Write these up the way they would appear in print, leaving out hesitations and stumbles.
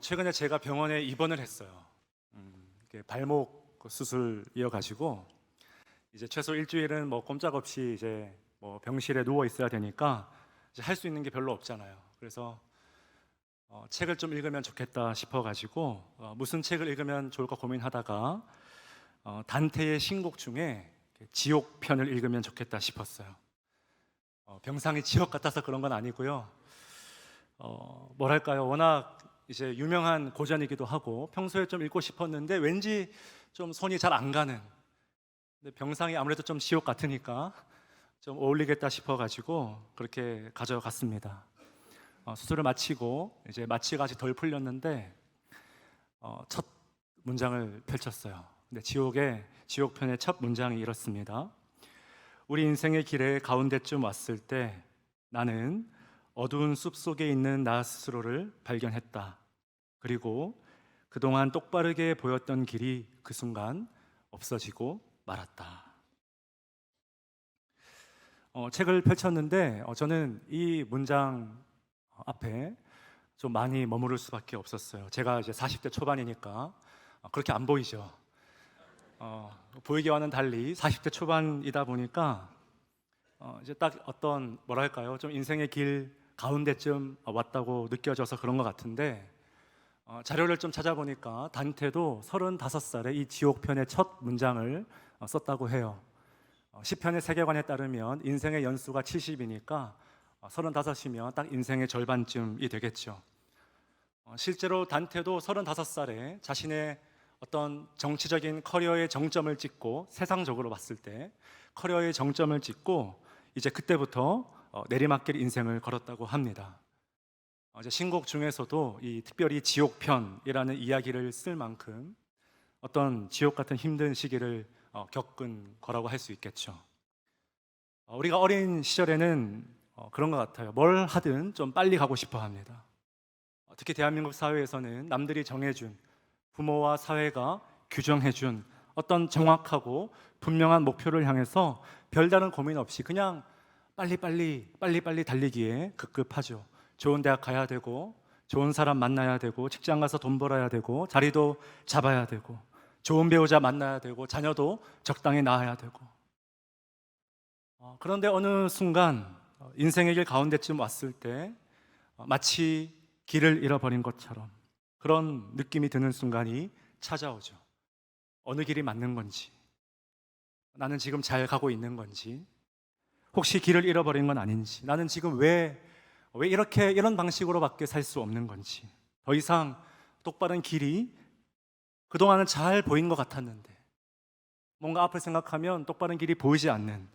최근에 제가 병원에 입원을 했어요. 이게 발목 수술이어가지고 이제 최소 일주일은 뭐 꼼짝없이 이제 뭐 병실에 누워 있어야 되니까 이제 할 수 있는 게 별로 없잖아요. 그래서 책을 좀 읽으면 좋겠다 싶어가지고 무슨 책을 읽으면 좋을까 고민하다가 단테의 신곡 중에 지옥 편을 읽으면 좋겠다 싶었어요. 병상이 지옥 같아서 그런 건 아니고요. 뭐랄까요, 워낙 이제 유명한 고전이기도 하고 평소에 좀 읽고 싶었는데 왠지 좀 손이 잘 안 가는, 근데 병상이 아무래도 좀 지옥 같으니까 좀 어울리겠다 싶어가지고 그렇게 가져갔습니다. 수술을 마치고 이제 마취가 아직 덜 풀렸는데 첫 문장을 펼쳤어요. 근데 지옥편의 첫 문장이 이렇습니다. 우리 인생의 길의 가운데쯤 왔을 때 나는 어두운 숲 속에 있는 나 스스로를 발견했다. 그리고 그동안 똑바르게 보였던 길이 그 순간 없어지고 말았다. 책을 펼쳤는데 저는 이 문장 앞에 좀 많이 머무를 수밖에 없었어요. 제가 이제 40대 초반이니까 그렇게 안 보이죠. 보이기와는 달리 40대 초반이다 보니까 이제 딱 어떤 뭐랄까요, 좀 인생의 길 가운데쯤 왔다고 느껴져서 그런 것 같은데 자료를 좀 찾아보니까 단테도 35살에 이 지옥편의 첫 문장을 썼다고 해요. 시편의 세계관에 따르면 인생의 연수가 70이니까 35이면 딱 인생의 절반쯤이 되겠죠. 실제로 단테도 35살에 자신의 어떤 정치적인 커리어의 정점을 찍고, 세상적으로 봤을 때 커리어의 정점을 찍고 이제 그때부터 내리막길 인생을 걸었다고 합니다. 이제 신곡 중에서도 이 특별히 지옥편이라는 이야기를 쓸 만큼 어떤 지옥 같은 힘든 시기를 겪은 거라고 할 수 있겠죠. 우리가 어린 시절에는 그런 것 같아요. 뭘 하든 좀 빨리 가고 싶어 합니다. 특히 대한민국 사회에서는 남들이 정해준, 부모와 사회가 규정해준 어떤 정확하고 분명한 목표를 향해서 별다른 고민 없이 그냥 빨리 달리기에 급급하죠. 좋은 대학 가야 되고, 좋은 사람 만나야 되고, 직장 가서 돈 벌어야 되고, 자리도 잡아야 되고, 좋은 배우자 만나야 되고, 자녀도 적당히 낳아야 되고. 그런데 어느 순간 인생의 길 가운데쯤 왔을 때 마치 길을 잃어버린 것처럼 그런 느낌이 드는 순간이 찾아오죠. 어느 길이 맞는 건지, 나는 지금 잘 가고 있는 건지, 혹시 길을 잃어버린 건 아닌지, 나는 지금 왜 이런 방식으로밖에 살 수 없는 건지, 더 이상 똑바른 길이 그동안은 잘 보인 것 같았는데 뭔가 앞을 생각하면 똑바른 길이 보이지 않는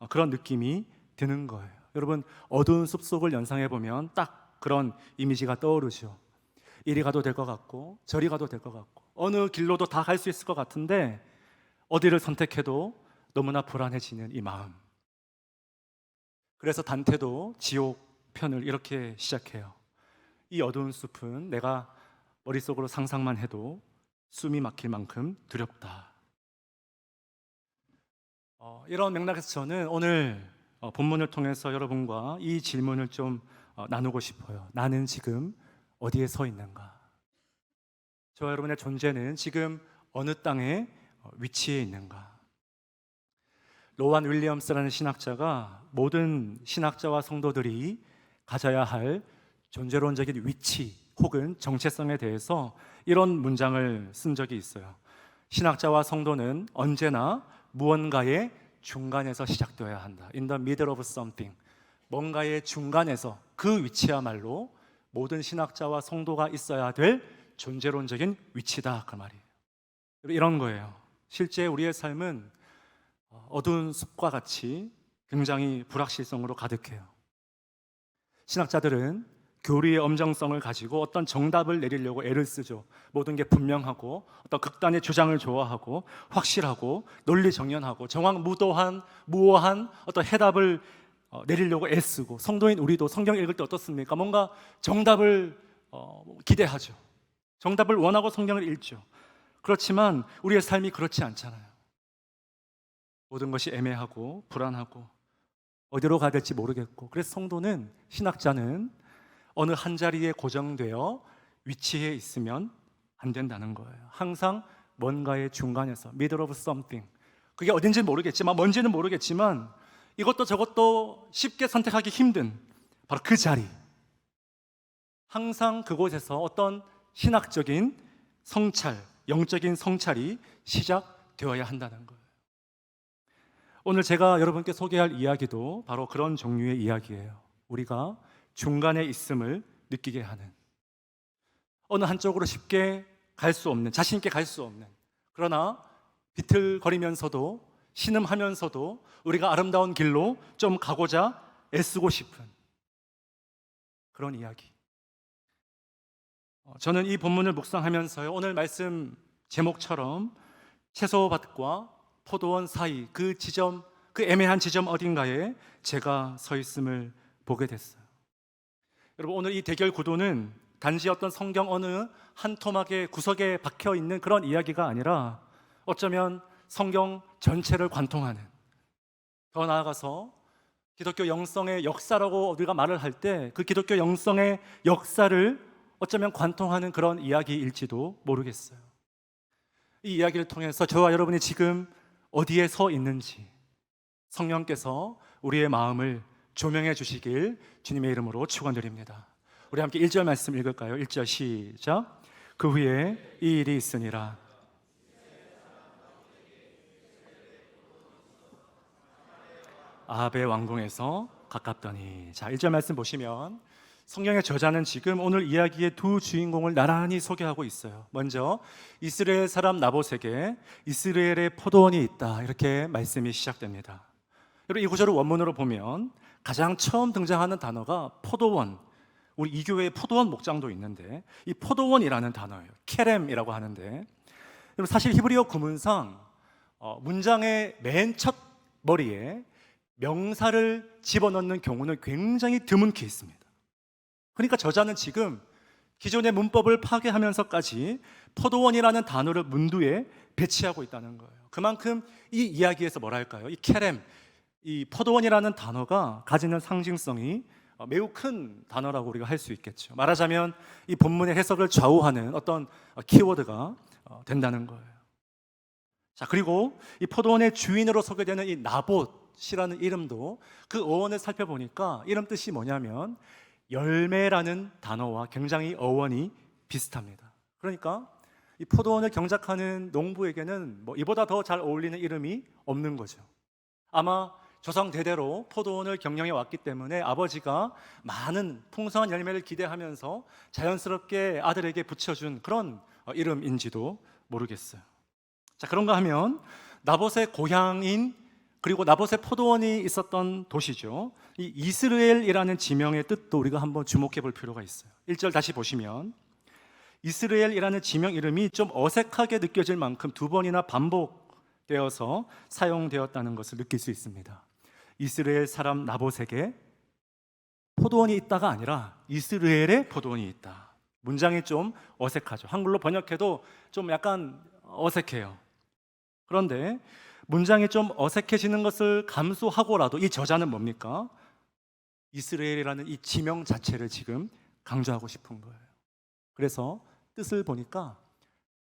그런 느낌이 드는 거예요. 여러분, 어두운 숲속을 연상해 보면 딱 그런 이미지가 떠오르죠. 이리 가도 될 것 같고 저리 가도 될 것 같고 어느 길로도 다 갈 수 있을 것 같은데 어디를 선택해도 너무나 불안해지는 이 마음. 그래서 단테도 지옥 편을 이렇게 시작해요. 이 어두운 숲은 내가 머릿속으로 상상만 해도 숨이 막힐 만큼 두렵다. 이런 맥락에서 저는 오늘 본문을 통해서 여러분과 이 질문을 좀 나누고 싶어요. 나는 지금 어디에 서 있는가? 저와 여러분의 존재는 지금 어느 땅에 위치해 있는가? 로완 윌리엄스라는 신학자가 모든 신학자와 성도들이 가져야 할 존재론적인 위치 혹은 정체성에 대해서 이런 문장을 쓴 적이 있어요. 신학자와 성도는 언제나 무언가의 중간에서 시작되어야 한다. In the middle of something. 뭔가의 중간에서, 그 위치야말로 모든 신학자와 성도가 있어야 될 존재론적인 위치다, 그 말이에요. 이런 거예요. 실제 우리의 삶은 어두운 숲과 같이 굉장히 불확실성으로 가득해요. 신학자들은 교리의 엄정성을 가지고 어떤 정답을 내리려고 애를 쓰죠. 모든 게 분명하고 어떤 극단의 주장을 좋아하고 확실하고 논리정연하고 무오한 어떤 해답을 내리려고 애쓰고, 성도인 우리도 성경 읽을 때 어떻습니까? 뭔가 정답을 기대하죠. 정답을 원하고 성경을 읽죠. 그렇지만 우리의 삶이 그렇지 않잖아요. 모든 것이 애매하고 불안하고 어디로 가야 될지 모르겠고, 그래서 신학자는 어느 한 자리에 고정되어 위치에 있으면 안 된다는 거예요. 항상 뭔가의 중간에서 middle of something. 그게 어딘지 모르겠지만, 뭔지는 모르겠지만 이것도 저것도 쉽게 선택하기 힘든 바로 그 자리, 항상 그곳에서 어떤 신학적인 성찰, 영적인 성찰이 시작되어야 한다는 거예요. 오늘 제가 여러분께 소개할 이야기도 바로 그런 종류의 이야기예요. 우리가 중간에 있음을 느끼게 하는, 어느 한쪽으로 쉽게 갈 수 없는, 자신 있게 갈 수 없는, 그러나 비틀거리면서도 신음하면서도 우리가 아름다운 길로 좀 가고자 애쓰고 싶은 그런 이야기. 저는 이 본문을 묵상하면서요, 오늘 말씀 제목처럼 채소밭과 포도원 사이 그 지점, 그 애매한 지점 어딘가에 제가 서 있음을 보게 됐어요. 여러분, 오늘 이 대결 구도는 단지 어떤 성경 어느 한 토막의 구석에 박혀 있는 그런 이야기가 아니라 어쩌면 성경 전체를 관통하는, 더 나아가서 기독교 영성의 역사라고 우리가 말을 할 때 그 기독교 영성의 역사를 어쩌면 관통하는 그런 이야기일지도 모르겠어요. 이 이야기를 통해서 저와 여러분이 지금 어디에 서 있는지 성령께서 우리의 마음을 조명해 주시길 주님의 이름으로 축원드립니다. 우리 함께 1절 말씀 읽을까요? 1절 시작. 그 후에 이 일이 있으니라. 아합의 왕궁에서 가깝더니. 자, 1절 말씀 보시면 성경의 저자는 지금 오늘 이야기의 두 주인공을 나란히 소개하고 있어요. 먼저 이스라엘 사람 나봇에게 이스라엘의 포도원이 있다, 이렇게 말씀이 시작됩니다. 여러분, 이 구절을 원문으로 보면 가장 처음 등장하는 단어가 포도원, 우리 이 교회에 포도원 목장도 있는데 이 포도원이라는 단어예요. 케렘이라고 하는데, 여러분, 사실 히브리어 구문상 문장의 맨 첫 머리에 명사를 집어넣는 경우는 굉장히 드문게 있습니다. 그러니까 저자는 지금 기존의 문법을 파괴하면서까지 포도원이라는 단어를 문두에 배치하고 있다는 거예요. 그만큼 이 이야기에서 뭐랄까요? 이 케렘, 이 포도원이라는 단어가 가지는 상징성이 매우 큰 단어라고 우리가 할 수 있겠죠. 말하자면 이 본문의 해석을 좌우하는 어떤 키워드가 된다는 거예요. 자, 그리고 이 포도원의 주인으로 소개되는 이 나봇이라는 이름도 그 어원을 살펴보니까 이름 뜻이 뭐냐면 열매라는 단어와 굉장히 어원이 비슷합니다. 그러니까 이 포도원을 경작하는 농부에게는 이보다 더 잘 어울리는 이름이 없는 거죠. 아마 조상 대대로 포도원을 경영해 왔기 때문에 아버지가 많은 풍성한 열매를 기대하면서 자연스럽게 아들에게 붙여준 그런 이름인지도 모르겠어요. 자, 그런가 하면 나봇의 고향인, 그리고 나봇의 포도원이 있었던 도시죠, 이 이스라엘이라는 지명의 뜻도 우리가 한번 주목해 볼 필요가 있어요. 1절 다시 보시면 이스라엘이라는 지명 이름이 좀 어색하게 느껴질 만큼 두 번이나 반복되어서 사용되었다는 것을 느낄 수 있습니다. 이스라엘 사람 나봇에게 포도원이 있다가 아니라 이스라엘에 포도원이 있다. 문장이 좀 어색하죠. 한글로 번역해도 좀 약간 어색해요. 그런데 문장이 좀 어색해지는 것을 감수하고라도 이 저자는 뭡니까? 이스라엘이라는 이 지명 자체를 지금 강조하고 싶은 거예요. 그래서 뜻을 보니까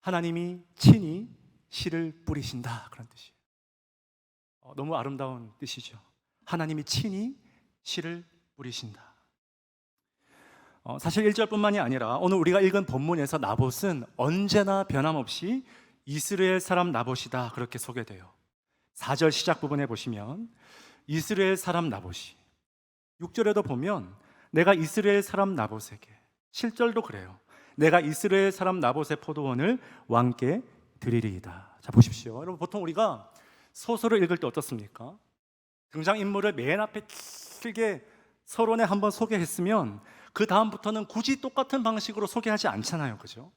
하나님이 친히 씨를 뿌리신다, 그런 뜻이에요. 너무 아름다운 뜻이죠. 하나님이 친히 씨를 뿌리신다. 사실 1절뿐만이 아니라 오늘 우리가 읽은 본문에서 나봇은 언제나 변함없이 이스라엘 사람 나봇이다, 그렇게 소개돼요. 4절 시작 부분에 보시면 이스라엘 사람 나봇이, 6절에도 보면 내가 이스라엘 사람 나봇에게, 7절도 그래요. 내가 이스라엘 사람 나봇의 포도원을 왕께 드리리이다. 자, 보십시오. 여러분, 보통 우리가 소설을 읽을 때 어떻습니까? 등장인물을 맨 앞에 길게 서론에 한번 소개했으면 그 다음부터는 굳이 똑같은 방식으로 소개하지 않잖아요, 그죠?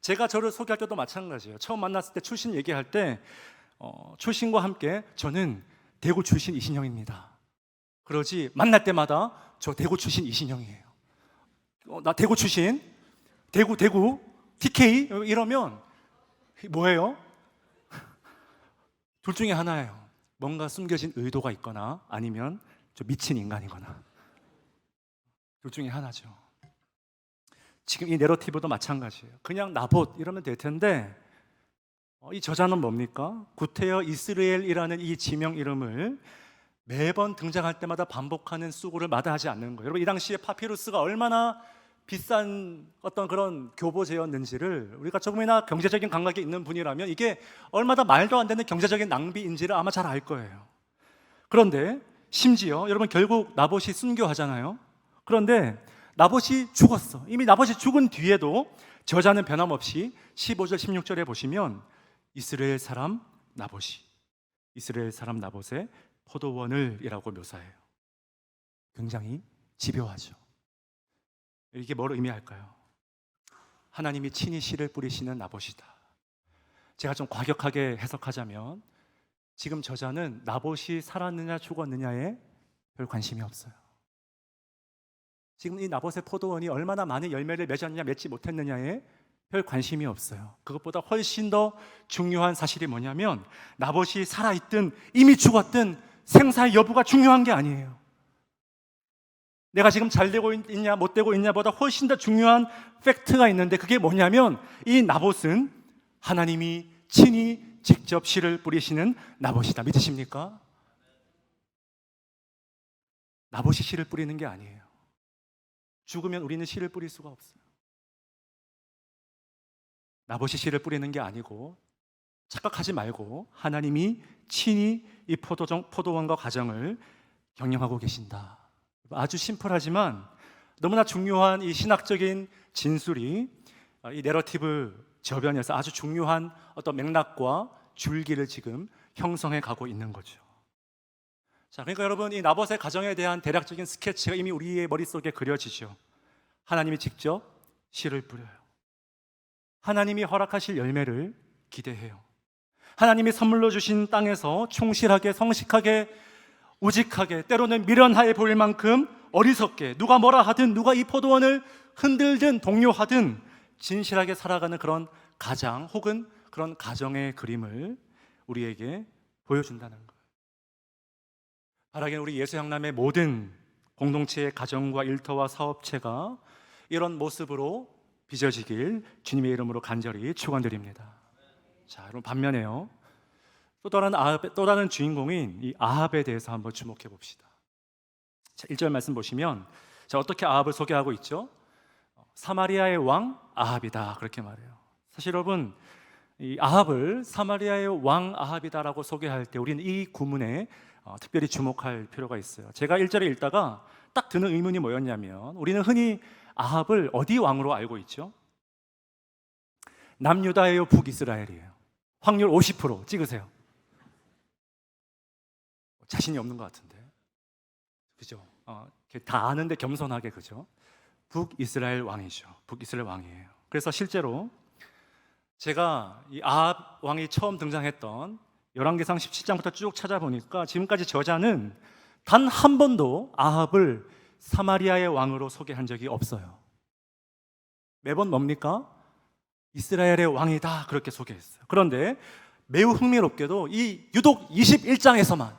제가 저를 소개할 때도 마찬가지예요. 처음 만났을 때 출신 얘기할 때 출신과 함께 저는 대구 출신 이신영입니다, 그러지 만날 때마다 저 대구 출신 이신영이에요, 나 대구 출신, 대구 TK 이러면 뭐예요? 둘 중에 하나예요. 뭔가 숨겨진 의도가 있거나 아니면 좀 미친 인간이거나, 둘 중에 하나죠. 지금 이 내러티브도 마찬가지예요. 그냥 나봇 이러면 될 텐데 이 저자는 뭡니까? 구테여 이스라엘이라는 이 지명 이름을 매번 등장할 때마다 반복하는 수고를 마다하지 않는 거예요. 여러분, 이 당시에 파피루스가 얼마나 비싼 어떤 그런 교보제였는지를 우리가 조금이나 경제적인 감각이 있는 분이라면 이게 얼마나 말도 안 되는 경제적인 낭비인지를 아마 잘 알 거예요. 그런데 심지어 여러분, 결국 나봇이 순교하잖아요. 그런데 나봇이 죽었어. 이미 나봇이 죽은 뒤에도 저자는 변함없이 15절 16절에 보시면 이스라엘 사람 나봇이, 이스라엘 사람 나봇의 포도원을 이라고 묘사해요. 굉장히 집요하죠. 이게 뭘 의미할까요? 하나님이 친히 씨를 뿌리시는 나봇이다. 제가 좀 과격하게 해석하자면 지금 저자는 나봇이 살았느냐 죽었느냐에 별 관심이 없어요. 지금 이 나봇의 포도원이 얼마나 많은 열매를 맺었느냐 맺지 못했느냐에 별 관심이 없어요. 그것보다 훨씬 더 중요한 사실이 뭐냐면 나봇이 살아있든 이미 죽었든 생사의 여부가 중요한 게 아니에요. 내가 지금 잘 되고 있냐 못 되고 있냐보다 훨씬 더 중요한 팩트가 있는데 그게 뭐냐면 이 나봇은 하나님이 친히 직접 씨를 뿌리시는 나봇이다. 믿으십니까? 나봇이 씨를 뿌리는 게 아니에요. 죽으면 우리는 씨를 뿌릴 수가 없어요. 나봇이 씨를 뿌리는 게 아니고 착각하지 말고 하나님이 친히 이 포도원과 가정을 경영하고 계신다. 아주 심플하지만 너무나 중요한 이 신학적인 진술이 이 내러티브 저변에서 아주 중요한 어떤 맥락과 줄기를 지금 형성해 가고 있는 거죠. 자, 그러니까 여러분, 이 나봇의 가정에 대한 대략적인 스케치가 이미 우리의 머릿속에 그려지죠. 하나님이 직접 씨를 뿌려요. 하나님이 허락하실 열매를 기대해요. 하나님이 선물로 주신 땅에서 충실하게, 성실하게, 우직하게, 때로는 미련하게 보일 만큼 어리석게, 누가 뭐라 하든 누가 이 포도원을 흔들든 동요하든 진실하게 살아가는 그런 가장 혹은 그런 가정의 그림을 우리에게 보여준다는 거예요. 바라기는 우리 예수향람의 모든 공동체의 가정과 일터와 사업체가 이런 모습으로 빚어지길 주님의 이름으로 간절히 축원드립니다. 자, 여러분, 반면에요, 또 다른 주인공인 이 아합에 대해서 한번 주목해 봅시다. 자, 1절 말씀 보시면 자, 어떻게 아합을 소개하고 있죠? 사마리아의 왕 아합이다, 그렇게 말해요. 사실 여러분, 이 아합을 사마리아의 왕 아합이다라고 소개할 때 우리는 이 구문에 특별히 주목할 필요가 있어요. 제가 1절에 읽다가 딱 드는 의문이 뭐였냐면 우리는 흔히 아합을 어디 왕으로 알고 있죠? 남유다예요, 북이스라엘이에요? 확률 50% 찍으세요. 자신이 없는 것 같은데, 그죠? 다 아는데 겸손하게, 그죠? 북이스라엘 왕이죠. 북이스라엘 왕이에요. 그래서 실제로 제가 이 아합 왕이 처음 등장했던 열왕기상 17장부터 쭉 찾아보니까 지금까지 저자는 단 한 번도 아합을 사마리아의 왕으로 소개한 적이 없어요. 매번 뭡니까? 이스라엘의 왕이다, 그렇게 소개했어요. 그런데 매우 흥미롭게도 이 유독 21장에서만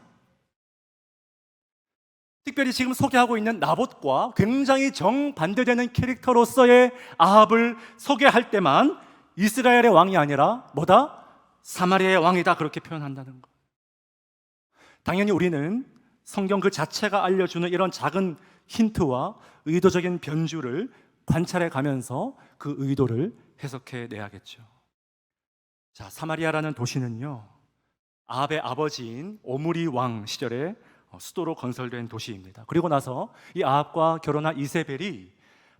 특별히 지금 소개하고 있는 나봇과 굉장히 정반대되는 캐릭터로서의 아합을 소개할 때만 이스라엘의 왕이 아니라 뭐다? 사마리아의 왕이다, 그렇게 표현한다는 것. 당연히 우리는 성경 그 자체가 알려주는 이런 작은 힌트와 의도적인 변주를 관찰해 가면서 그 의도를 해석해 내야겠죠. 자, 사마리아라는 도시는요, 아합의 아버지인 오므리 왕 시절에 수도로 건설된 도시입니다. 그리고 나서 이 아합과 결혼한 이세벨이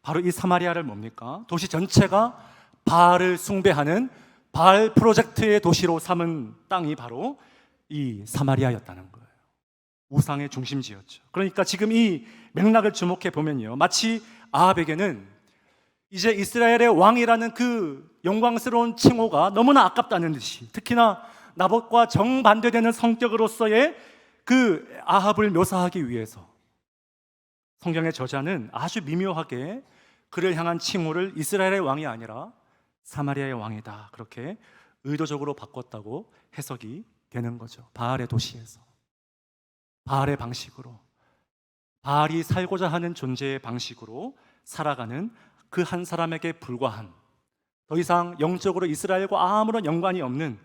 바로 이 사마리아를 뭡니까? 도시 전체가 바알을 숭배하는 바알 프로젝트의 도시로 삼은 땅이 바로 이 사마리아였다는 거예요. 우상의 중심지였죠. 그러니까 지금 이 맥락을 주목해 보면요, 마치 아합에게는 이제 이스라엘의 왕이라는 그 영광스러운 칭호가 너무나 아깝다는 듯이, 특히나 나봇과 정반대되는 성격으로서의 그 아합을 묘사하기 위해서 성경의 저자는 아주 미묘하게 그를 향한 칭호를 이스라엘의 왕이 아니라 사마리아의 왕이다, 그렇게 의도적으로 바꿨다고 해석이 되는 거죠. 바알의 도시에서, 바알의 방식으로, 바알이 살고자 하는 존재의 방식으로 살아가는 그 한 사람에게 불과한, 더 이상 영적으로 이스라엘과 아무런 연관이 없는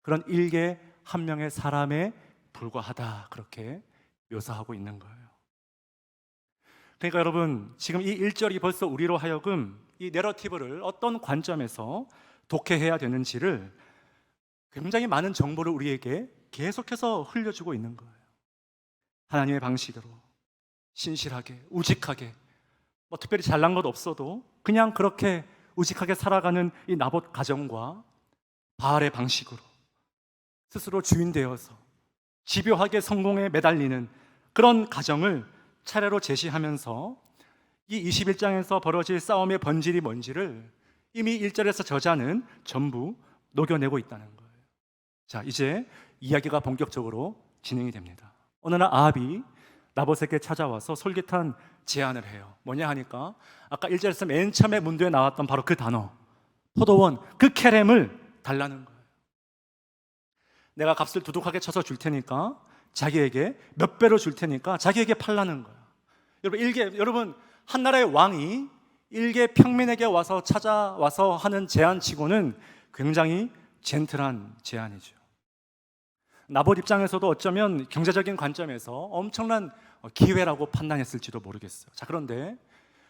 그런 일개 한 명의 사람에 불과하다, 그렇게 묘사하고 있는 거예요. 그러니까 여러분, 지금 이 1절이 벌써 우리로 하여금 이 내러티브를 어떤 관점에서 독해해야 되는지를 굉장히 많은 정보를 우리에게 계속해서 흘려주고 있는 거예요. 하나님의 방식으로 신실하게, 우직하게, 뭐 특별히 잘난 것 없어도 그냥 그렇게 우직하게 살아가는 이 나봇 가정과 바알의 방식으로 스스로 주인 되어서 집요하게 성공에 매달리는 그런 가정을 차례로 제시하면서 이 21장에서 벌어질 싸움의 본질이 뭔지를 이미 1절에서 저자는 전부 녹여내고 있다는 거예요. 자, 이제 이야기가 본격적으로 진행이 됩니다. 어느 날 아합이 나봇에게 찾아와서 솔깃한 제안을 해요. 뭐냐 하니까 아까 1절에서 맨 처음에 문도에 나왔던 바로 그 단어, 포도원, 그 케렘을 달라는 거예요. 내가 값을 두둑하게 쳐서 줄 테니까, 자기에게 몇 배로 줄 테니까 자기에게 팔라는 거예요. 여러분 한 나라의 왕이 일개 평민에게 와서 찾아와서 하는 제안치고는 굉장히 젠틀한 제안이죠. 나봇 입장에서도 어쩌면 경제적인 관점에서 엄청난 기회라고 판단했을지도 모르겠어요. 자, 그런데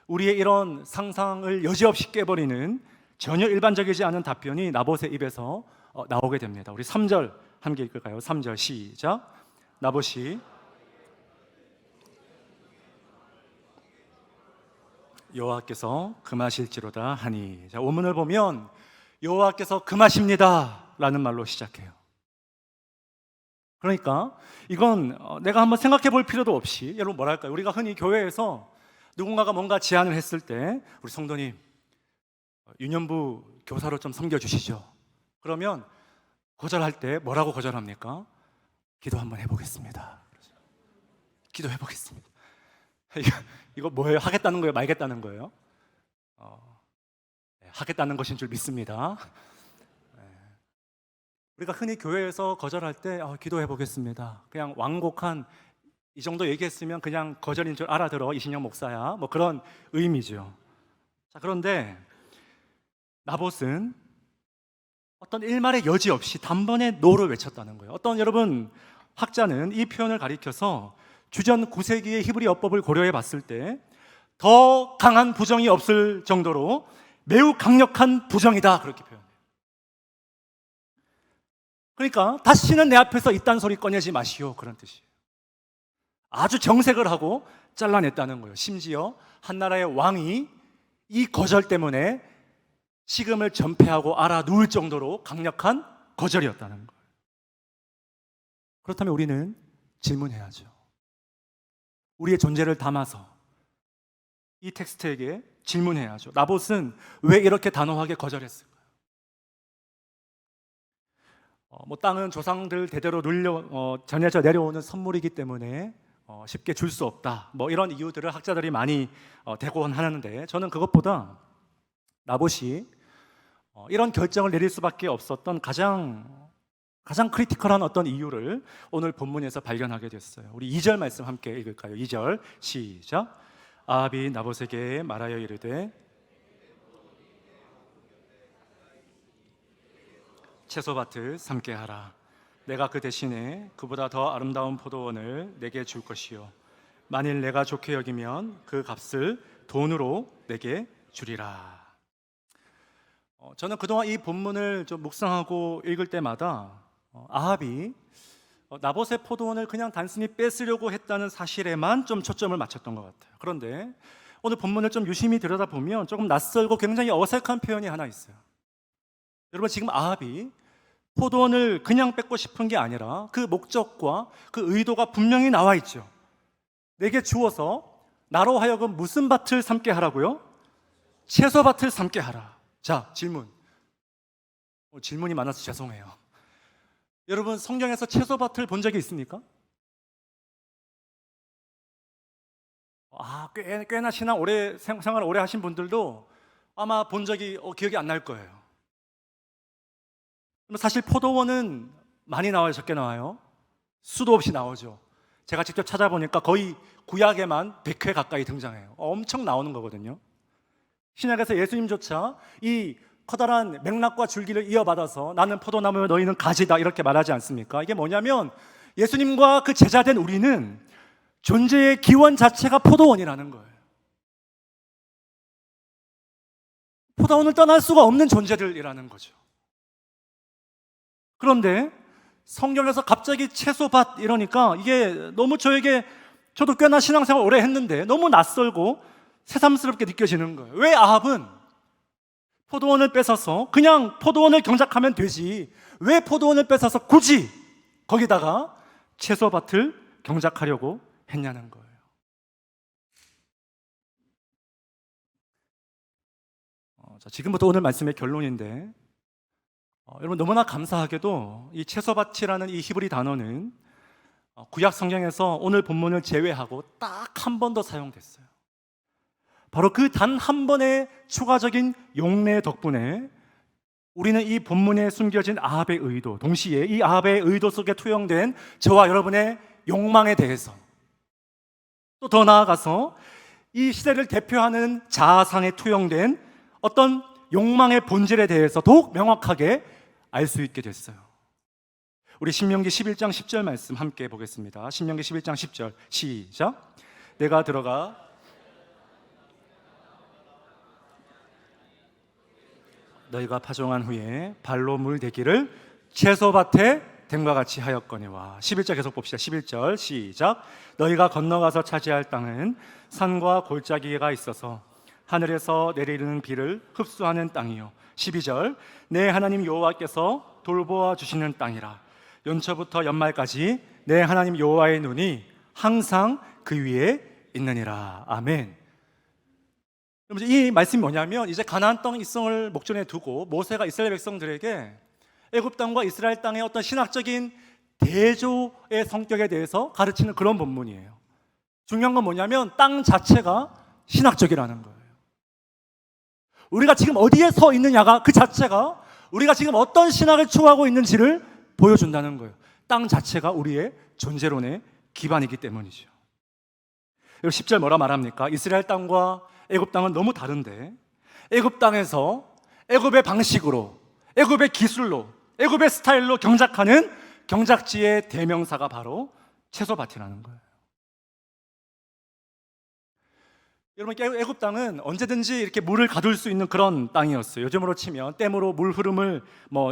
우리의 이런 상상을 여지없이 깨버리는 전혀 일반적이지 않은 답변이 나봇의 입에서 나오게 됩니다. 우리 3절 함께 읽을까요? 3절 시작. 나봇이 여호와께서 금하실지로다 하니. 자, 원문을 보면 여호와께서 금하십니다 라는 말로 시작해요. 그러니까 이건 내가 한번 생각해 볼 필요도 없이, 여러분 뭐랄까요, 우리가 흔히 교회에서 누군가가 뭔가 제안을 했을 때 우리 성도님 유년부 교사로 좀 섬겨주시죠. 그러면 거절할 때 뭐라고 거절합니까? 기도 한번 해보겠습니다. 기도해 보겠습니다. 이거 뭐예요? 하겠다는 거예요? 말겠다는 거예요? 하겠다는 것인 줄 믿습니다. 우리가 흔히 교회에서 거절할 때 기도해 보겠습니다, 그냥 완곡한 이 정도 얘기했으면 그냥 거절인 줄 알아들어, 이신영 목사야, 뭐 그런 의미죠. 자, 그런데 나봇은 어떤 일말의 여지 없이 단번에 노를 외쳤다는 거예요. 여러분 학자는 이 표현을 가리켜서 주전 9세기의 히브리 어법을 고려해 봤을 때 더 강한 부정이 없을 정도로 매우 강력한 부정이다, 그렇게 표현해요. 그러니까 다시는 내 앞에서 이딴 소리 꺼내지 마시오, 그런 뜻이에요. 아주 정색을 하고 잘라냈다는 거예요. 심지어 한 나라의 왕이 이 거절 때문에 식음을 전폐하고 알아 누울 정도로 강력한 거절이었다는 거예요. 그렇다면 우리는 질문해야죠. 우리의 존재를 담아서 이 텍스트에게 질문해야죠. 나봇은 왜 이렇게 단호하게 거절했을까요? 땅은 조상들 대대로 전해져 내려오는 선물이기 때문에 쉽게 줄 수 없다, 이런 이유들을 학자들이 많이 대고는 하는데, 저는 그것보다 나봇이 이런 결정을 내릴 수밖에 없었던 가장 크리티컬한 어떤 이유를 오늘 본문에서 발견하게 됐어요. 우리 2절 말씀 함께 읽을까요? 2절 시작. 아합이 나봇에게 말하여 이르되 채소밭을 삼게 하라. 내가 그 대신에 그보다 더 아름다운 포도원을 내게 줄 것이요, 만일 내가 좋게 여기면 그 값을 돈으로 내게 주리라. 저는 그동안 이 본문을 좀 묵상하고 읽을 때마다 아합이 나봇의 포도원을 그냥 단순히 뺏으려고 했다는 사실에만 좀 초점을 맞췄던 것 같아요. 그런데 오늘 본문을 좀 유심히 들여다보면 조금 낯설고 굉장히 어색한 표현이 하나 있어요. 여러분, 지금 아합이 포도원을 그냥 뺏고 싶은 게 아니라 그 목적과 그 의도가 분명히 나와 있죠. 내게 주어서 나로 하여금 무슨 밭을 삼게 하라고요? 채소밭을 삼게 하라. 자, 질문이 많아서 죄송해요. 여러분, 성경에서 채소밭을 본 적이 있습니까? 꽤나 신앙 생활 오래 하신 분들도 아마 본 적이 기억이 안 날 거예요. 사실 포도원은 많이 나와요, 적게 나와요? 수도 없이 나오죠. 제가 직접 찾아보니까 거의 구약에만 100회 가까이 등장해요. 엄청 나오는 거거든요. 신약에서 예수님조차 이 커다란 맥락과 줄기를 이어받아서 나는 포도나무요 너희는 가지다 이렇게 말하지 않습니까? 이게 뭐냐면 예수님과 그 제자된 우리는 존재의 기원 자체가 포도원이라는 거예요. 포도원을 떠날 수가 없는 존재들이라는 거죠. 그런데 성경에서 갑자기 채소밭 이러니까 이게 너무 저도 꽤나 신앙생활 오래 했는데 너무 낯설고 새삼스럽게 느껴지는 거예요. 왜 아합은 포도원을 뺏어서 그냥 포도원을 경작하면 되지 왜 포도원을 뺏어서 굳이 거기다가 채소밭을 경작하려고 했냐는 거예요. 지금부터 오늘 말씀의 결론인데 여러분 너무나 감사하게도 이 채소밭이라는 이 히브리 단어는 구약 성경에서 오늘 본문을 제외하고 딱 한 번 더 사용됐어요. 바로 그 단 한 번의 추가적인 용례 덕분에 우리는 이 본문에 숨겨진 아합의 의도, 동시에 이 아합의 의도 속에 투영된 저와 여러분의 욕망에 대해서 또 더 나아가서 이 시대를 대표하는 자아상에 투영된 어떤 욕망의 본질에 대해서 더욱 명확하게 알 수 있게 됐어요. 우리 신명기 11장 10절 말씀 함께 보겠습니다. 신명기 11장 10절 시작. 내가 들어가 너희가 파종한 후에 발로 물대기를 채소밭에 댐과 같이 하였거니와. 11절 계속 봅시다. 11절 시작. 너희가 건너가서 차지할 땅은 산과 골짜기가 있어서 하늘에서 내리는 비를 흡수하는 땅이요. 12절 내 하나님 여호와께서 돌보아 주시는 땅이라. 연초부터 연말까지 내 하나님 여호와의 눈이 항상 그 위에 있느니라. 아멘. 이 말씀이 뭐냐면 이제 가나안 땅 입성을 목전에 두고 모세가 이스라엘 백성들에게 애굽 땅과 이스라엘 땅의 어떤 신학적인 대조의 성격에 대해서 가르치는 그런 본문이에요. 중요한 건 뭐냐면 땅 자체가 신학적이라는 거예요. 우리가 지금 어디에 서 있느냐가 그 자체가 우리가 지금 어떤 신학을 추구하고 있는지를 보여준다는 거예요. 땅 자체가 우리의 존재론의 기반이기 때문이죠. 10절 뭐라 말합니까? 이스라엘 땅과 애굽 땅은 너무 다른데 애굽 땅에서 애굽의 방식으로, 애굽의 기술로, 애굽의 스타일로 경작하는 경작지의 대명사가 바로 채소밭이라는 거예요. 여러분, 애굽 땅은 언제든지 이렇게 물을 가둘 수 있는 그런 땅이었어요. 요즘으로 치면 댐으로 물 흐름을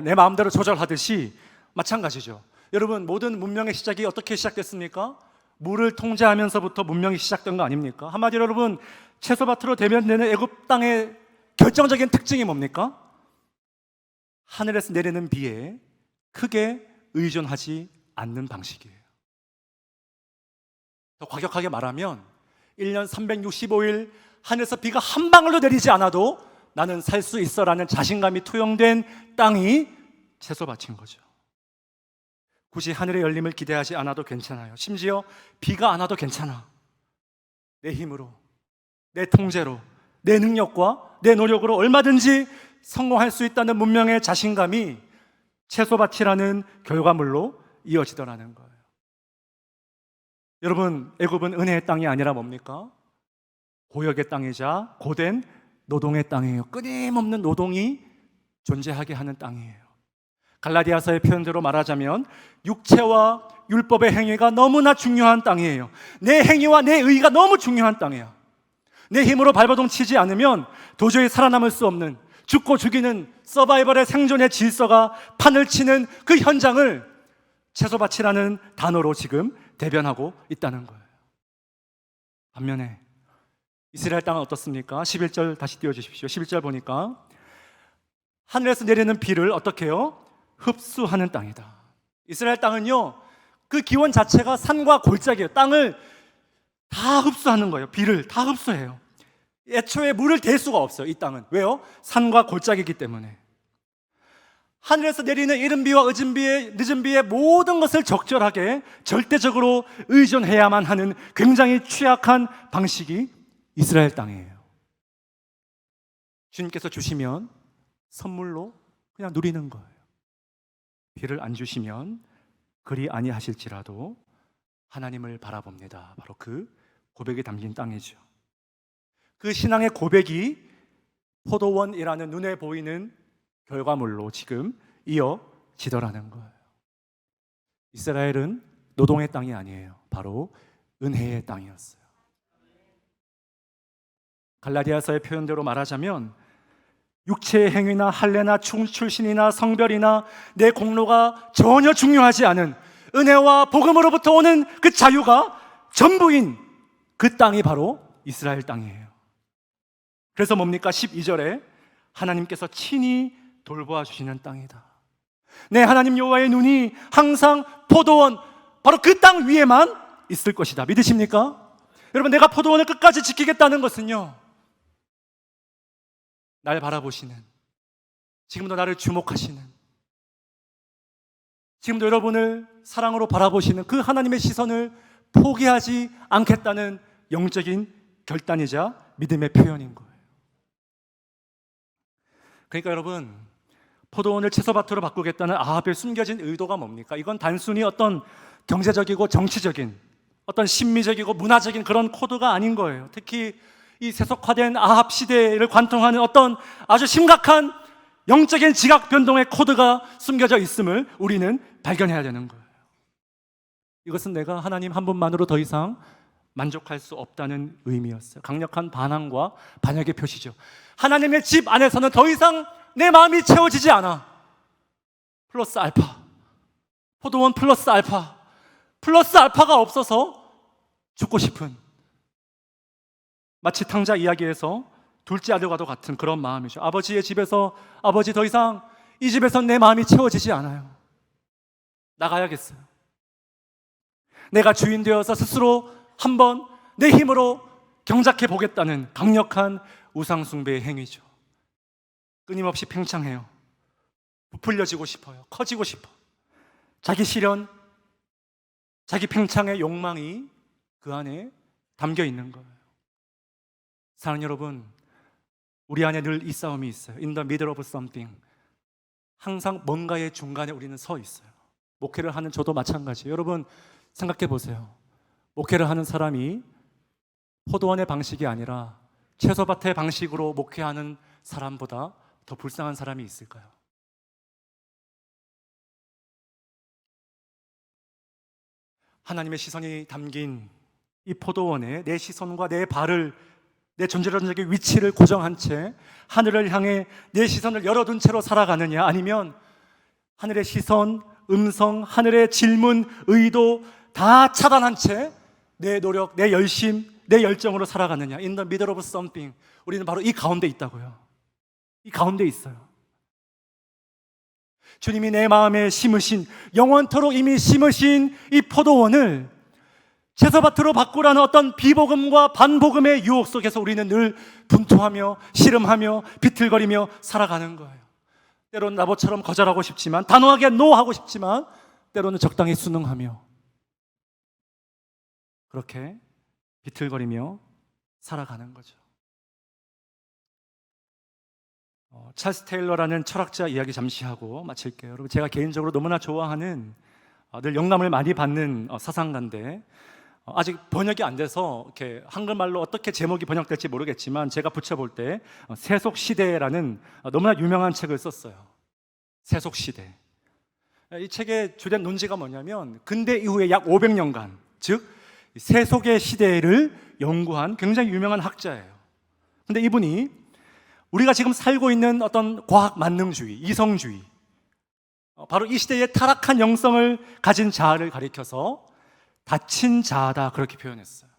내 마음대로 조절하듯이 마찬가지죠. 여러분, 모든 문명의 시작이 어떻게 시작됐습니까? 물을 통제하면서부터 문명이 시작된 거 아닙니까? 한마디로 여러분, 채소밭으로 대면되는 애굽 땅의 결정적인 특징이 뭡니까? 하늘에서 내리는 비에 크게 의존하지 않는 방식이에요. 더 과격하게 말하면 1년 365일 하늘에서 비가 한 방울도 내리지 않아도 나는 살 수 있어라는 자신감이 투영된 땅이 채소밭인 거죠. 굳이 하늘의 열림을 기대하지 않아도 괜찮아요. 심지어 비가 안 와도 괜찮아. 내 힘으로, 내 통제로, 내 능력과 내 노력으로 얼마든지 성공할 수 있다는 문명의 자신감이 채소밭이라는 결과물로 이어지더라는 거예요. 여러분, 애굽은 은혜의 땅이 아니라 뭡니까? 고역의 땅이자 고된 노동의 땅이에요. 끊임없는 노동이 존재하게 하는 땅이에요. 갈라디아서의 표현대로 말하자면 육체와 율법의 행위가 너무나 중요한 땅이에요. 내 행위와 내 의가 너무 중요한 땅이에요. 내 힘으로 발버둥 치지 않으면 도저히 살아남을 수 없는, 죽고 죽이는 서바이벌의 생존의 질서가 판을 치는 그 현장을 채소밭이라는 단어로 지금 대변하고 있다는 거예요. 반면에 이스라엘 땅은 어떻습니까? 11절 다시 띄워주십시오. 11절 보니까 하늘에서 내리는 비를 어떻게 해요? 흡수하는 땅이다. 이스라엘 땅은요, 그 기원 자체가 산과 골짜기예요. 땅을 다 흡수하는 거예요. 비를 다 흡수해요. 애초에 물을 댈 수가 없어요. 이 땅은. 왜요? 산과 골짜기이기 때문에. 하늘에서 내리는 이른 비와 늦은 비의 모든 것을 적절하게 절대적으로 의존해야만 하는 굉장히 취약한 방식이 이스라엘 땅이에요. 주님께서 주시면 선물로 그냥 누리는 거예요. 비를 안 주시면 그리 아니하실지라도 하나님을 바라봅니다. 바로 그 고백이 담긴 땅이죠. 그 신앙의 고백이 포도원이라는 눈에 보이는 결과물로 지금 이어지더라는 거예요. 이스라엘은 노동의 땅이 아니에요. 바로 은혜의 땅이었어요. 갈라디아서의 표현대로 말하자면 육체의 행위나 할례나 출신이나 성별이나 내 공로가 전혀 중요하지 않은 은혜와 복음으로부터 오는 그 자유가 전부인 그 땅이 바로 이스라엘 땅이에요. 그래서 뭡니까? 12절에 하나님께서 친히 돌보아 주시는 땅이다. 내 하나님 여호와의 눈이 항상 포도원, 바로 그 땅 위에만 있을 것이다. 믿으십니까? 여러분, 내가 포도원을 끝까지 지키겠다는 것은요, 날 바라보시는, 지금도 나를 주목하시는, 지금도 여러분을 사랑으로 바라보시는 그 하나님의 시선을 포기하지 않겠다는 영적인 결단이자 믿음의 표현인 거예요. 그러니까 여러분, 포도원을 채소밭으로 바꾸겠다는 아합의 숨겨진 의도가 뭡니까? 이건 단순히 어떤 경제적이고 정치적인, 어떤 심미적이고 문화적인 그런 코드가 아닌 거예요. 특히 이 세속화된 아합 시대를 관통하는 어떤 아주 심각한 영적인 지각 변동의 코드가 숨겨져 있음을 우리는 발견해야 되는 거예요. 이것은 내가 하나님 한 분만으로 더 이상 만족할 수 없다는 의미였어요. 강력한 반항과 반역의 표시죠. 하나님의 집 안에서는 더 이상 내 마음이 채워지지 않아. 플러스 알파, 포도원 플러스 알파, 플러스 알파가 없어서 죽고 싶은, 마치 탕자 이야기에서 둘째 아들과도 같은 그런 마음이죠. 아버지의 집에서, 아버지 더 이상 이 집에서 내 마음이 채워지지 않아요. 나가야겠어요. 내가 주인 되어서 스스로 한번 내 힘으로 경작해 보겠다는 강력한 우상숭배의 행위죠. 끊임없이 팽창해요. 부풀려지고 싶어요. 커지고 싶어. 자기 실현, 자기 팽창의 욕망이 그 안에 담겨 있는 거예요. 사랑하는 여러분, 우리 안에 늘 이 싸움이 있어요. In the middle of something. 항상 뭔가의 중간에 우리는 서 있어요. 목회를 하는 저도 마찬가지예요. 여러분, 생각해 보세요. 목회를 하는 사람이 포도원의 방식이 아니라 채소밭의 방식으로 목회하는 사람보다 더 불쌍한 사람이 있을까요? 하나님의 시선이 담긴 이 포도원에 내 시선과 내 발을, 내 존재론적인 위치를 고정한 채 하늘을 향해 내 시선을 열어둔 채로 살아가느냐, 아니면 하늘의 시선, 음성, 하늘의 질문, 의도 다 차단한 채 내 노력, 내 열심, 내 열정으로 살아가느냐. In the middle of something. 우리는 바로 이 가운데 있다고요. 이 가운데 있어요. 주님이 내 마음에 심으신, 영원토록 이미 심으신 이 포도원을 채소밭으로 바꾸라는 어떤 비복음과 반복음의 유혹 속에서 우리는 늘 분투하며 씨름하며 비틀거리며 살아가는 거예요. 때로는 나보처럼 거절하고 싶지만, 단호하게 노하고 싶지만, 때로는 적당히 순응하며 그렇게 비틀거리며 살아가는 거죠. 찰스 테일러라는 철학자 이야기 잠시 하고 마칠게요. 여러분, 제가 개인적으로 너무나 좋아하는, 늘 영감을 많이 받는 사상가인데, 아직 번역이 안 돼서 이렇게 한글말로 어떻게 제목이 번역될지 모르겠지만 제가 붙여볼 때 세속시대라는 너무나 유명한 책을 썼어요. 세속시대. 이 책의 주된 논지가 뭐냐면, 근대 이후에 약 500년간, 즉 세속의 시대를 연구한 굉장히 유명한 학자예요. 근데 이분이 우리가 지금 살고 있는 어떤 과학 만능주의, 이성주의, 바로 이 시대의 타락한 영성을 가진 자아를 가리켜서 다친 자아다, 그렇게 표현했어요.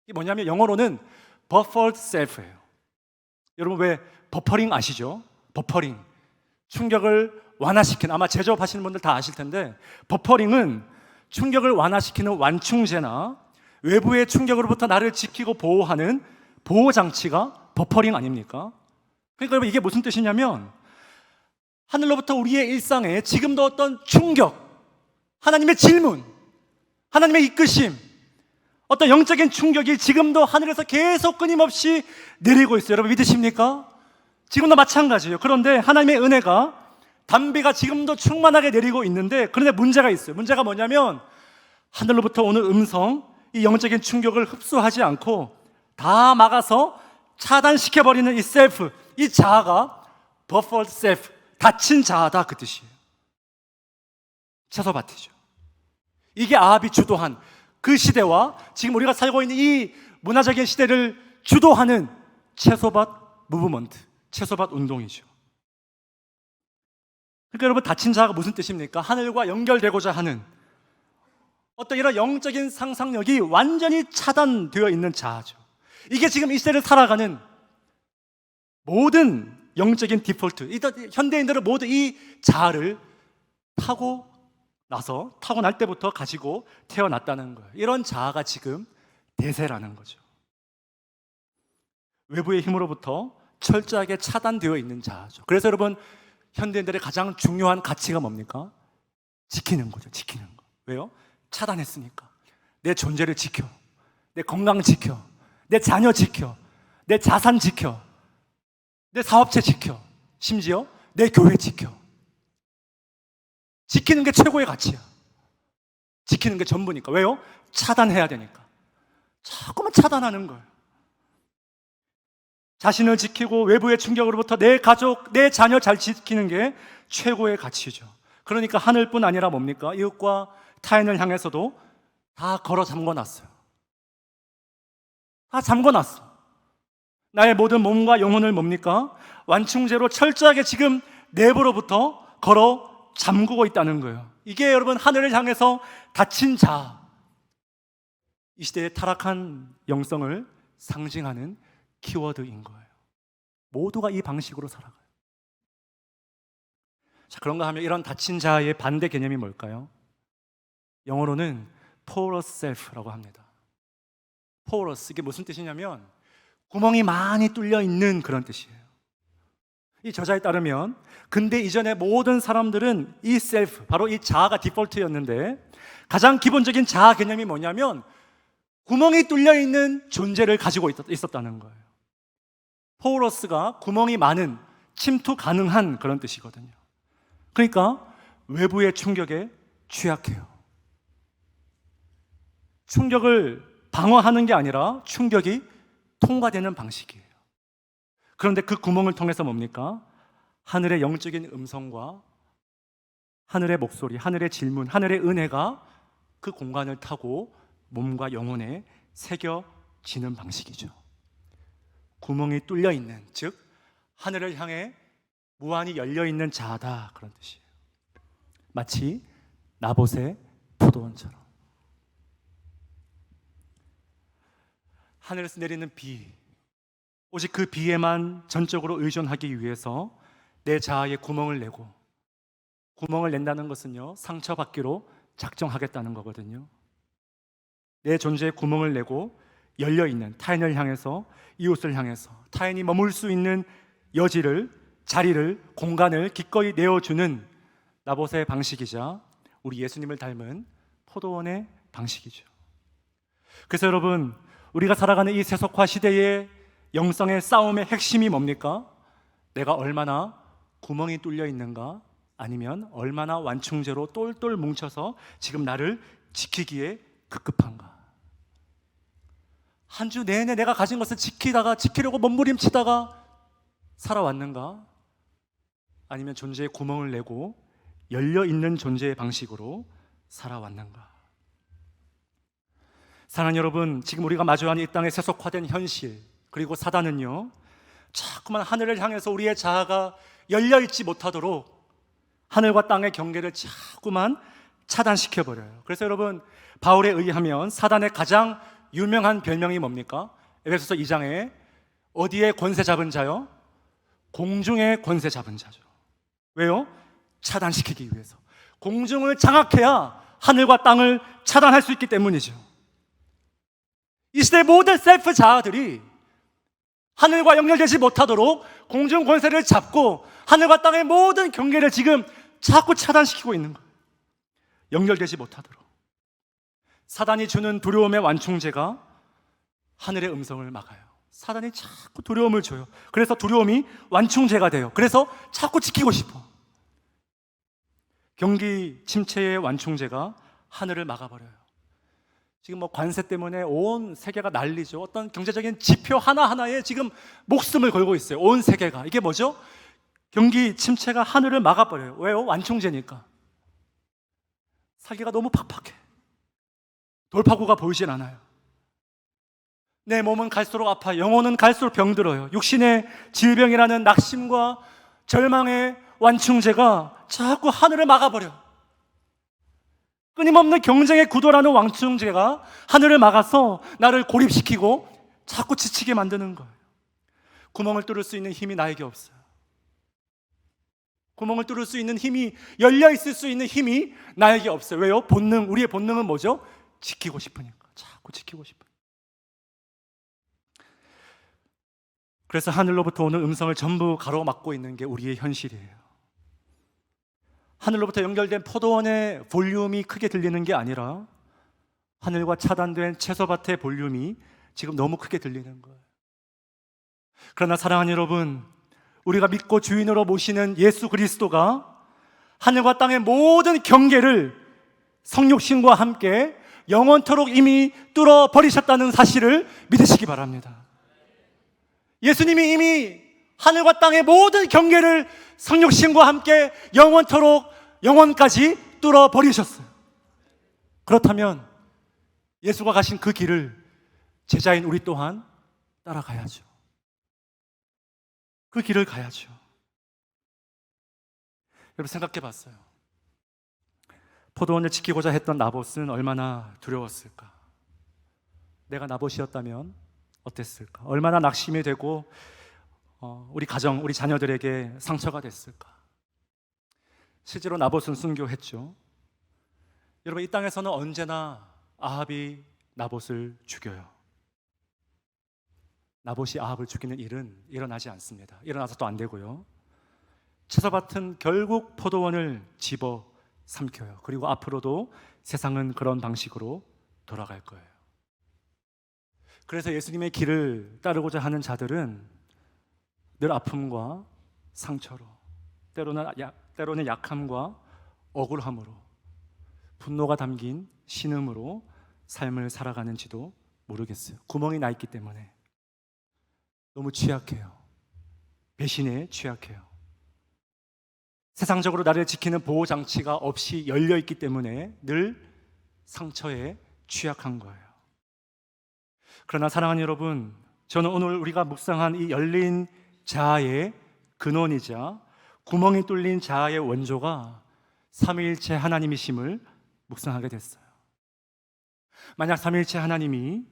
이게 뭐냐면 영어로는 buffered self예요. 여러분, 왜 버퍼링 아시죠? 버퍼링, 충격을 완화시키는, 아마 제조업하시는 분들 다 아실 텐데, 버퍼링은 충격을 완화시키는 완충제나 외부의 충격으로부터 나를 지키고 보호하는 보호장치가 버퍼링 아닙니까? 그러니까 여러분, 이게 무슨 뜻이냐면, 하늘로부터 우리의 일상에 지금도 어떤 충격, 하나님의 질문, 하나님의 이끄심, 어떤 영적인 충격이 지금도 하늘에서 계속 끊임없이 내리고 있어요. 여러분, 믿으십니까? 지금도 마찬가지예요. 그런데 하나님의 은혜가, 담비가 지금도 충만하게 내리고 있는데, 그런데 문제가 있어요. 문제가 뭐냐면, 하늘로부터 오는 음성, 이 영적인 충격을 흡수하지 않고 다 막아서 차단시켜버리는 이 셀프, 이 자아가 buffered self, 닫힌 자아다 그 뜻이에요. 채소밭이죠. 이게 아합이 주도한 그 시대와 지금 우리가 살고 있는 이 문화적인 시대를 주도하는 채소밭 무브먼트, 채소밭 운동이죠. 그러니까 여러분, 닫힌 자아가 무슨 뜻입니까? 하늘과 연결되고자 하는 어떤 이런 영적인 상상력이 완전히 차단되어 있는 자아죠. 이게 지금 이 시대를 살아가는 모든 영적인 디폴트, 현대인들은 모두 이 자아를 타고날 때부터 가지고 태어났다는 거예요. 이런 자아가 지금 대세라는 거죠. 외부의 힘으로부터 철저하게 차단되어 있는 자아죠. 그래서 여러분, 현대인들의 가장 중요한 가치가 뭡니까? 지키는 거죠. 지키는 거. 왜요? 차단했으니까. 내 존재를 지켜, 내 건강 지켜, 내 자녀 지켜, 내 자산 지켜, 내 사업체 지켜, 심지어 내 교회 지켜. 지키는 게 최고의 가치야. 지키는 게 전부니까. 왜요? 차단해야 되니까. 자꾸만 차단하는 거예요. 자신을 지키고 외부의 충격으로부터 내 가족, 내 자녀 잘 지키는 게 최고의 가치죠. 그러니까 하늘뿐 아니라 뭡니까? 이웃과 타인을 향해서도 다 걸어 잠궈놨어요. 다 잠궈놨어. 나의 모든 몸과 영혼을 뭡니까? 완충제로 철저하게 지금 내부로부터 걸어 잠그고 있다는 거예요. 이게 여러분, 하늘을 향해서 닫힌 자아, 이 시대의 타락한 영성을 상징하는 키워드인 거예요. 모두가 이 방식으로 살아가요. 자, 그런가 하면 이런 닫힌 자아의 반대 개념이 뭘까요? 영어로는 porous self라고 합니다. porous, 이게 무슨 뜻이냐면 구멍이 많이 뚫려 있는 그런 뜻이에요. 이 저자에 따르면 근대 이전의 모든 사람들은 이 셀프, 바로 이 자아가 디폴트였는데 가장 기본적인 자아 개념이 뭐냐면 구멍이 뚫려 있는 존재를 가지고 있었다는 거예요. 포러스가 구멍이 많은, 침투 가능한 그런 뜻이거든요. 그러니까 외부의 충격에 취약해요. 충격을 방어하는 게 아니라 충격이 통과되는 방식이에요. 그런데 그 구멍을 통해서 뭡니까? 하늘의 영적인 음성과 하늘의 목소리, 하늘의 질문, 하늘의 은혜가 그 공간을 타고 몸과 영혼에 새겨지는 방식이죠. 구멍이 뚫려 있는, 즉 하늘을 향해 무한히 열려 있는 자아다, 그런 뜻이에요. 마치 나봇의 포도원처럼. 하늘에서 내리는 비, 오직 그 비에만 전적으로 의존하기 위해서 내 자아에 구멍을 내고, 구멍을 낸다는 것은요, 상처받기로 작정하겠다는 거거든요. 내 존재에 구멍을 내고 열려있는, 타인을 향해서, 이웃을 향해서 타인이 머물 수 있는 여지를, 자리를, 공간을 기꺼이 내어주는 나봇의 방식이자 우리 예수님을 닮은 포도원의 방식이죠. 그래서 여러분, 우리가 살아가는 이 세속화 시대의 영성의 싸움의 핵심이 뭡니까? 내가 얼마나 구멍이 뚫려 있는가, 아니면 얼마나 완충제로 똘똘 뭉쳐서 지금 나를 지키기에 급급한가. 한 주 내내 내가 가진 것을 지키려고 몸부림치다가 살아왔는가, 아니면 존재에 구멍을 내고 열려있는 존재의 방식으로 살아왔는가. 사랑하는 여러분, 지금 우리가 마주하는 이 땅의 세속화된 현실, 그리고 사단은요, 자꾸만 하늘을 향해서 우리의 자아가 열려있지 못하도록 하늘과 땅의 경계를 자꾸만 차단시켜버려요. 그래서 여러분, 바울에 의하면 사단의 가장 유명한 별명이 뭡니까? 에베소서 2장에 어디에 권세 잡은 자요? 공중에 권세 잡은 자죠. 왜요? 차단시키기 위해서. 공중을 장악해야 하늘과 땅을 차단할 수 있기 때문이죠. 이 시대의 모든 셀프 자아들이 하늘과 연결되지 못하도록 공중 권세를 잡고 하늘과 땅의 모든 경계를 지금 자꾸 차단시키고 있는 거예요. 연결되지 못하도록. 사단이 주는 두려움의 완충제가 하늘의 음성을 막아요. 사단이 자꾸 두려움을 줘요. 그래서 두려움이 완충제가 돼요. 그래서 자꾸 지키고 싶어. 경기 침체의 완충제가 하늘을 막아버려요. 지금 뭐 관세 때문에 온 세계가 난리죠. 어떤 경제적인 지표 하나하나에 지금 목숨을 걸고 있어요. 온 세계가. 이게 뭐죠? 경기 침체가 하늘을 막아버려요. 왜요? 완충제니까. 사기가 너무 팍팍해. 돌파구가 보이질 않아요. 내 몸은 갈수록 아파, 영혼은 갈수록 병들어요. 육신의 질병이라는 낙심과 절망의 완충제가 자꾸 하늘을 막아버려. 끊임없는 경쟁의 구도라는 완충제가 하늘을 막아서 나를 고립시키고 자꾸 지치게 만드는 거예요. 구멍을 뚫을 수 있는 힘이 나에게 없어요. 구멍을 뚫을 수 있는 힘이, 열려있을 수 있는 힘이 나에게 없어요. 왜요? 본능, 우리의 본능은 뭐죠? 지키고 싶으니까. 자꾸 지키고 싶어요. 그래서 하늘로부터 오는 음성을 전부 가로막고 있는 게 우리의 현실이에요. 하늘로부터 연결된 포도원의 볼륨이 크게 들리는 게 아니라 하늘과 차단된 채소밭의 볼륨이 지금 너무 크게 들리는 거예요. 그러나 사랑하는 여러분, 우리가 믿고 주인으로 모시는 예수 그리스도가 하늘과 땅의 모든 경계를 성육신과 함께 영원토록 이미 뚫어버리셨다는 사실을 믿으시기 바랍니다. 예수님이 이미 하늘과 땅의 모든 경계를 성육신과 함께 영원토록 영원까지 뚫어버리셨어요. 그렇다면 예수가 가신 그 길을 제자인 우리 또한 따라가야죠. 그 길을 가야죠. 여러분 생각해 봤어요. 포도원을 지키고자 했던 나봇은 얼마나 두려웠을까? 내가 나봇이었다면 어땠을까? 얼마나 낙심이 되고 우리 가정, 우리 자녀들에게 상처가 됐을까? 실제로 나봇은 순교했죠. 여러분 이 땅에서는 언제나 아합이 나봇을 죽여요. 나봇이 아합을 죽이는 일은 일어나지 않습니다. 일어나서도 안 되고요. 채소밭은 결국 포도원을 집어 삼켜요. 그리고 앞으로도 세상은 그런 방식으로 돌아갈 거예요. 그래서 예수님의 길을 따르고자 하는 자들은 늘 아픔과 상처로, 때로는 약함과 억울함으로, 분노가 담긴 신음으로 삶을 살아가는지도 모르겠어요. 구멍이 나 있기 때문에 너무 취약해요. 배신에 취약해요. 세상적으로 나를 지키는 보호장치가 없이 열려있기 때문에 늘 상처에 취약한 거예요. 그러나 사랑하는 여러분, 저는 오늘 우리가 묵상한 이 열린 자아의 근원이자 구멍이 뚫린 자아의 원조가 삼위일체 하나님이심을 묵상하게 됐어요. 만약 삼위일체 하나님이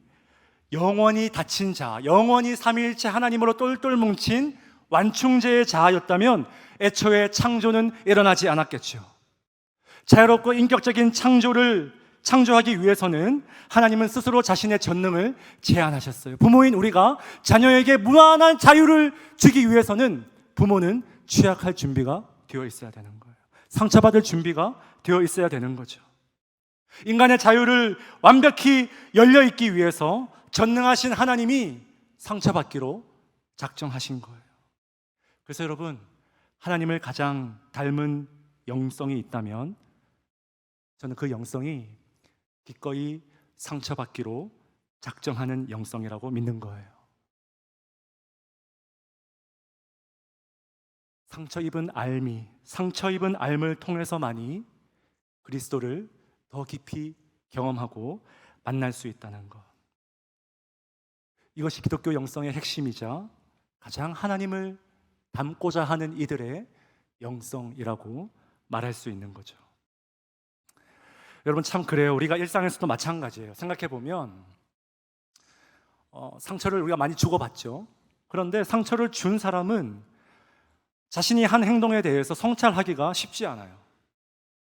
영원히 닫힌 자아, 영원히 삼위일체 하나님으로 똘똘 뭉친 완충제의 자아였다면 애초에 창조는 일어나지 않았겠죠. 자유롭고 인격적인 창조를 창조하기 위해서는 하나님은 스스로 자신의 전능을 제한하셨어요. 부모인 우리가 자녀에게 무한한 자유를 주기 위해서는 부모는 취약할 준비가 되어 있어야 되는 거예요. 상처받을 준비가 되어 있어야 되는 거죠. 인간의 자유를 완벽히 열려있기 위해서 전능하신 하나님이 상처받기로 작정하신 거예요. 그래서 여러분, 하나님을 가장 닮은 영성이 있다면 저는 그 영성이 기꺼이 상처받기로 작정하는 영성이라고 믿는 거예요. 상처 입은 알을 통해서만이 그리스도를 더 깊이 경험하고 만날 수 있다는 것. 이것이 기독교 영성의 핵심이자 가장 하나님을 닮고자 하는 이들의 영성이라고 말할 수 있는 거죠. 여러분 참 그래요. 우리가 일상에서도 마찬가지예요. 생각해보면 상처를 우리가 많이 주고받죠. 그런데 상처를 준 사람은 자신이 한 행동에 대해서 성찰하기가 쉽지 않아요.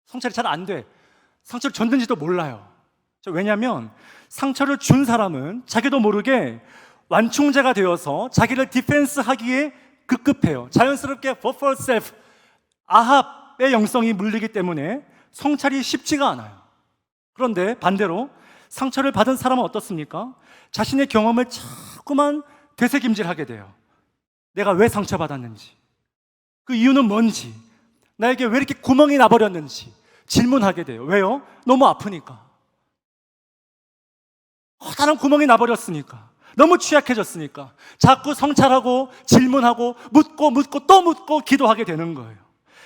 성찰이 잘 안 돼. 상처를 줬는지도 몰라요. 왜냐하면 상처를 준 사람은 자기도 모르게 완충제가 되어서 자기를 디펜스하기에 급급해요. 자연스럽게 for self, 아합의 영성이 물리기 때문에 성찰이 쉽지가 않아요. 그런데 반대로 상처를 받은 사람은 어떻습니까? 자신의 경험을 자꾸만 되새김질하게 돼요. 내가 왜 상처받았는지, 그 이유는 뭔지, 나에게 왜 이렇게 구멍이 나버렸는지 질문하게 돼요. 왜요? 너무 아프니까. 커다란 구멍이 나버렸으니까, 너무 취약해졌으니까 자꾸 성찰하고 질문하고 묻고 또 묻고 기도하게 되는 거예요.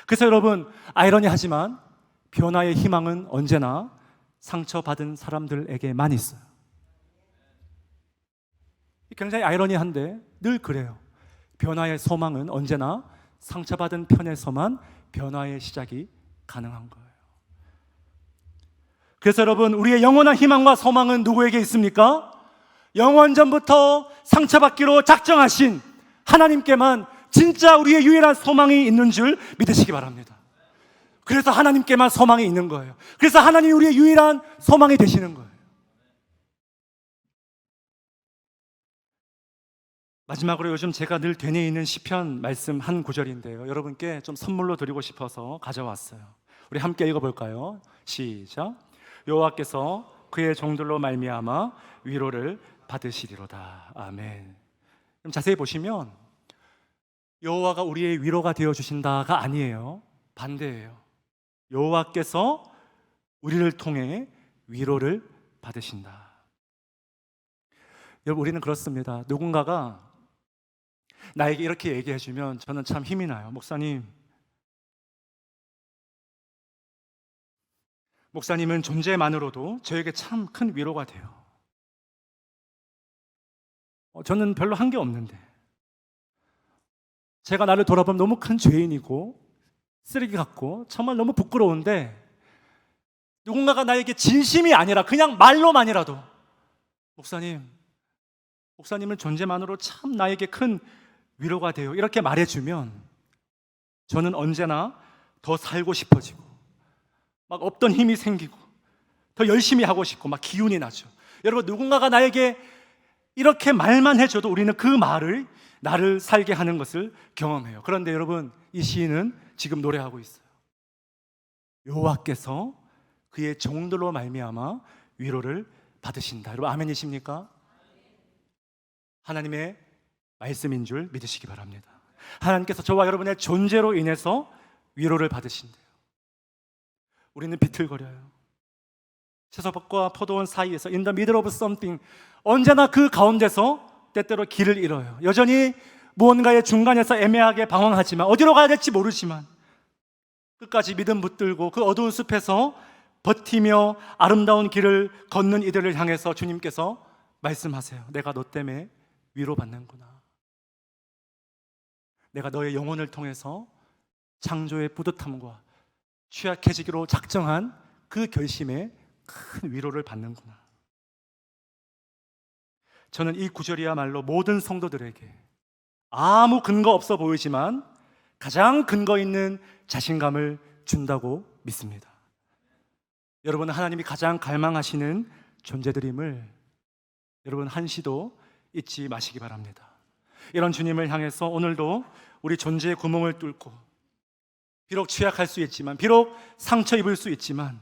그래서 여러분, 아이러니하지만 변화의 희망은 언제나 상처받은 사람들에게만 있어요. 굉장히 아이러니한데 늘 그래요. 변화의 소망은 언제나 상처받은 편에서만 변화의 시작이 가능한 거예요. 그래서 여러분, 우리의 영원한 희망과 소망은 누구에게 있습니까? 영원전부터 상처받기로 작정하신 하나님께만 진짜 우리의 유일한 소망이 있는 줄 믿으시기 바랍니다. 그래서 하나님께만 소망이 있는 거예요. 그래서 하나님이 우리의 유일한 소망이 되시는 거예요. 마지막으로 요즘 제가 늘 되뇌 있는 시편 말씀 한 구절인데요, 여러분께 좀 선물로 드리고 싶어서 가져왔어요. 우리 함께 읽어볼까요? 시작. 여호와께서 그의 종들로 말미암아 위로를 받으시리로다. 아멘. 그럼 자세히 보시면 여호와가 우리의 위로가 되어 주신다가 아니에요. 반대예요. 여호와께서 우리를 통해 위로를 받으신다. 여러분, 우리는 그렇습니다. 누군가가 나에게 이렇게 얘기해 주면 저는 참 힘이 나요. 목사님은 존재만으로도 저에게 참 큰 위로가 돼요. 저는 별로 한 게 없는데, 제가 나를 돌아보면 너무 큰 죄인이고 쓰레기 같고 정말 너무 부끄러운데, 누군가가 나에게 진심이 아니라 그냥 말로만이라도 목사님은 존재만으로 참 나에게 큰 위로가 돼요, 이렇게 말해주면 저는 언제나 더 살고 싶어지고 막 없던 힘이 생기고 더 열심히 하고 싶고 막 기운이 나죠. 여러분, 누군가가 나에게 이렇게 말만 해줘도 우리는 그 말을 나를 살게 하는 것을 경험해요. 그런데 여러분, 이 시인은 지금 노래하고 있어요. 여호와께서 그의 종들로 말미암아 위로를 받으신다. 여러분, 아멘이십니까? 하나님의 말씀인 줄 믿으시기 바랍니다. 하나님께서 저와 여러분의 존재로 인해서 위로를 받으신대요. 우리는 비틀거려요. 채소밭과 포도원 사이에서 in the middle of something, 언제나 그 가운데서 때때로 길을 잃어요. 여전히 무언가의 중간에서 애매하게 방황하지만, 어디로 가야 될지 모르지만 끝까지 믿음 붙들고 그 어두운 숲에서 버티며 아름다운 길을 걷는 이들을 향해서 주님께서 말씀하세요. 내가 너 때문에 위로받는구나. 내가 너의 영혼을 통해서 창조의 뿌듯함과 취약해지기로 작정한 그 결심에 큰 위로를 받는구나. 저는 이 구절이야말로 모든 성도들에게 아무 근거 없어 보이지만 가장 근거 있는 자신감을 준다고 믿습니다. 여러분은 하나님이 가장 갈망하시는 존재들임을 여러분 한시도 잊지 마시기 바랍니다. 이런 주님을 향해서 오늘도 우리 존재의 구멍을 뚫고, 비록 취약할 수 있지만, 비록 상처 입을 수 있지만,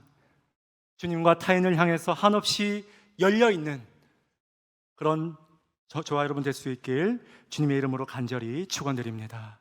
주님과 타인을 향해서 한없이 열려있는 그런 저와 여러분 될 수 있길 주님의 이름으로 간절히 축원드립니다.